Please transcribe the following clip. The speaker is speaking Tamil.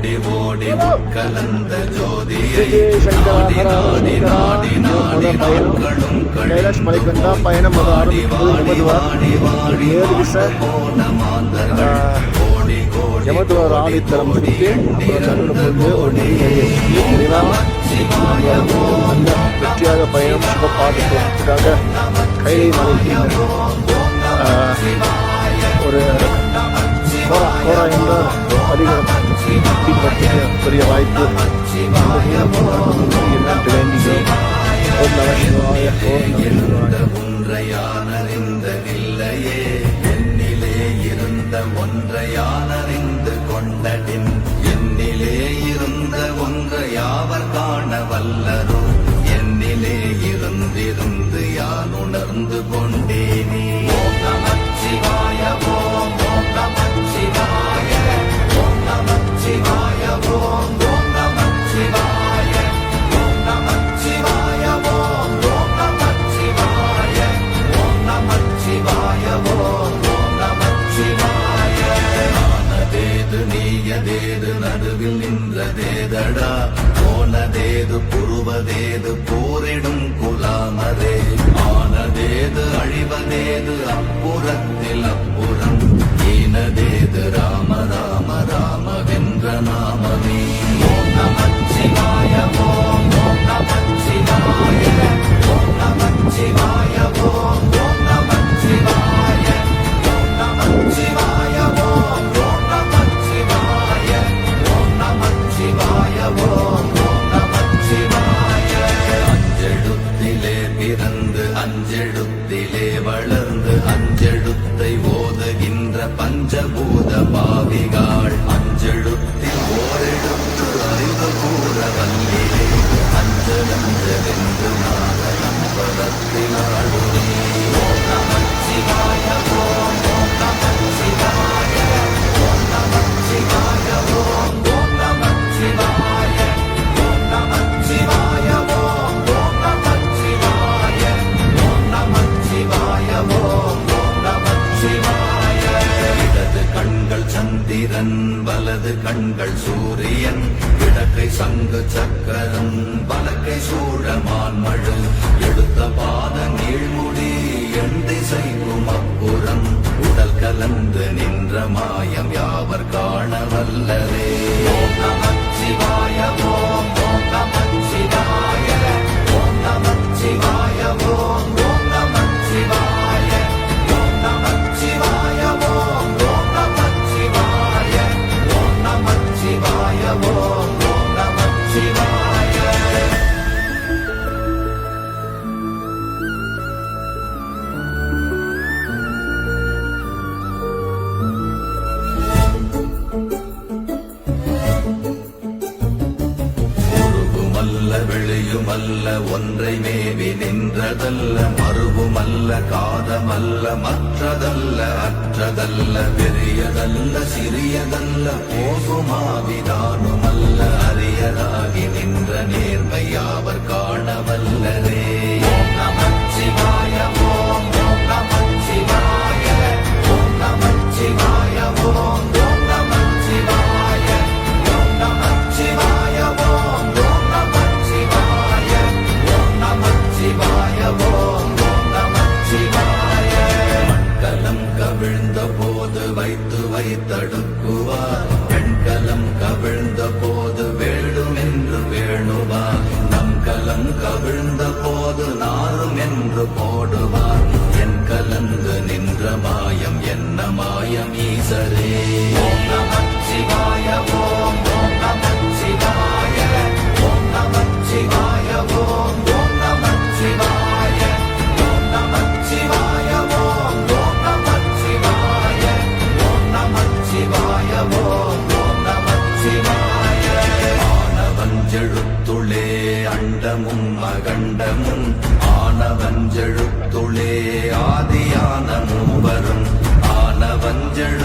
ஓடி ஓடி கலந்த ஜோதியை நாடி நாடி நாடி நாடி நாட்களும் கைலாஷ் மலைக்கண்டா பயணம் வாடி வாடி வாடி வாடி போன மாந்தர்கள் கோடி கோடி யமதுவார் ஆதித்தரம் சுற்றி ஒரு வெற்றியாக பயணம் சுப பாதுகாப்புக்காக கைலை மலைக்கு ஒரு கோரா என்ற அதிகாரம் பெரிய வாய்ப்பு என்னென்று வேண்டிக்கிறோம். ஒன்றையானறிந்ததில்லையே என்னிலே இருந்த ஒன்றையானறிந்து கொண்டடின் என்னிலே இருந்த ஒன்றை யாவர் காண வல்லரோ என்னிலே இருந்திருந்து யான் உணர்ந்து கொண்டேனே. ஓம் நமச்சிவாய ஓம் ஓம் நமச்சிவாய ஓம் நமச்சிவாய ஓம் ஓம் நமச்சிவாய ஓம் நமச்சிவாய ஓம் ஓம் நமச்சிவாய ஓம் நமச்சிவாய ஓம் ஓம் நமச்சிவாய. ஆனதேது நீயதேது நடுவில் நின்றதேதடா போனதேது புருவதேது போரிடும் குலாமரே ஆனதேது அழிவதேது அப்புறத்தில் அப்புறம் ஈனதேது ராம ராம ராம வென்ற நாமமே. ஓம் நமச்சிவாய ஓம் ஓம் நமச்சிவாய ஓம் நமச்சிவாய ஓம் ஓம் நமச்சிவாய ஓம் நமச்சிவாய ஓம் ஓம் நமச்சிவாய ஓம் நமச்சிவாய ஓம் ஓம் நமச்சிவாய. அஞ்செழுத்திலே பிறந்து அஞ்செழுத்திலே வளர்ந்து அஞ்செழுத்தை ஓதுகின்ற பஞ்சபூத பாவிகாள் அஞ்செழுத்தில் ஓரெழுத்து அறிவு கூற வல்லிலே அஞ்சலஞ்சலென்று நாகலம்பலத்தில் ஆளுமே. ஓம் நமச்சிவாய ஓம் ஓம் நமச்சிவாய ஓம் நமச்சிவாய ஓம் ஓம் நமச்சிவாய ஓம் நமச்சிவாய ஓம் ஓம் நமச்சிவாய ஓம் நமச்சிவாய ஓம் ஓம் நமச்சிவாய. இடது கண்கள் சந்திரன் வலது கண்கள் சூரியன் இடக்கை சங்கு சக்கரம் வலக்கை சூழமான்மழு எடுத்த பாத நீழ்முடி எண் திசைக்கும் அப்புறம் உடல் கலந்து நின்ற மாயம் யாவர் காண வல்லரே. ஓம் நமச்சிவாய ஓம் ஓம் நமச்சிவாய ஓம் நமச்சிவாய ஓம் ஓம் நமச்சிவாய ஓம் நமச்சிவாய ஓம் ஓம் நமச்சிவாய ஓம் நமச்சிவாய ஓம் ஓம் நமச்சிவாய. உருவுமல்ல வெளியுமல்ல ஒன்றை மேவி நின்றதல்ல மறுவுமல்ல காதமல்ல மற்றதல்ல அற்றதல்ல பெரியதல்ல சிறியதல்ல போகுமாவிதானுமல்ல அரியராகி நின்ற நேர்மையாவர் காண வல்லரே. ஓம் நமச்சிவாய ஓம் ஓம் நமச்சிவாய ஓம் நமச்சிவாய ஓம் ஓம் நமச்சிவாய ஓம் நமச்சிவாய ஓம் ஓம் நமச்சிவாய ஓம் நமச்சிவாய ஓம் ஓம் நமச்சிவாய. மண்கலம் கவிழ்ந்த போது வைத்து வைத்தடுக்குவார் பெண்கலம் கவிழ்ந்த போது வேடும் என்று வேணுவார் நம் கலம் கவிழ்ந்த போது நாரும் என்று போடுவார் என் கலந்து நின்ற மாயம் என்ன மாயம் ஈசரே. ஓம் நமச்சிவாய ஓம் ஓம் நமச்சிவாய ஓம் நமச்சிவாய ஓம் ஓம் நமச்சிவாய ஓம் நமச்சிவாய ஓம் ஓம் நமச்சிவாய ஓம் நமச்சிவாய ஓம் ஓம் நமச்சிவாய. ஆனவஞ்செழுத்துளே அண்டமும் அகண்டமும் ஆனவஞ்செழுத்துளே ஆதியான மூவரும் ஆனவஞ்செழு